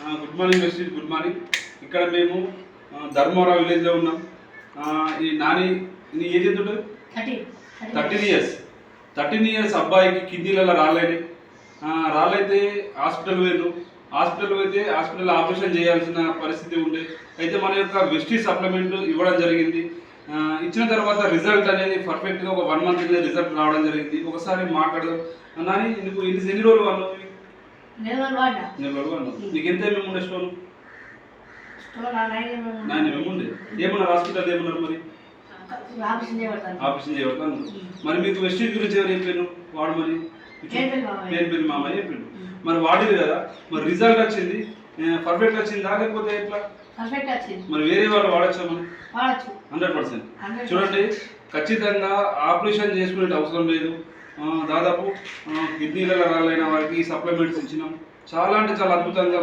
Good morning Vestige, good morning. ఇక్కడ మేము ధర్మవరం విలేజ్లో ఉన్నాం. ఈ నాని నీ ఏజ్ ఎంత ఉంటుంది? 13 ఇయర్స్ అబ్బాయికి కిడ్నీలలో రాళ్ళైతే హాస్పిటల్ హాస్పిటల్ ఆపరేషన్ చేయాల్సిన పరిస్థితి ఉండే. అయితే మన యొక్క వెస్టీజ్ సప్లిమెంట్ ఇవ్వడం జరిగింది. ఇచ్చిన తర్వాత రిజల్ట్ అనేది పర్ఫెక్ట్గా ఒక 1 మంత్ రిజల్ట్ రావడం జరిగింది. ఒకసారి మాట్లాడదాం. నాని నీకు ఎన్ని రోజులు వాళ్ళు? నీకు ఎంత ఏమేమి ఉండే? స్టోన్ 9 ఎంఎం ఉండే. ఏమన్నారు హాస్పిటల్? ఏమన్నారు మరి? ఆపరేషన్ చేయబడతాను. మరి మీకు వెస్టీజ్ గురించి ఎవరు చెప్పాను? వాడమని పేరు మామయ్య చెప్పిండు. మరి వాడేది కదా, మరి రిజల్ట్ వచ్చింది పర్ఫెక్ట్ వచ్చిందా లేకపోతే ఎట్లా? మరి వేరే వాళ్ళు వాడచ్చా? మనం 100%. చూడండి, ఖచ్చితంగా ఆపరేషన్ చేసుకునే అవసరం లేదు. దాదాపు కిడ్నీలలో రాలైన వారికి సప్లిమెంట్స్ ఇచ్చినాం. చాలా అంటే చాలా అద్భుతంగా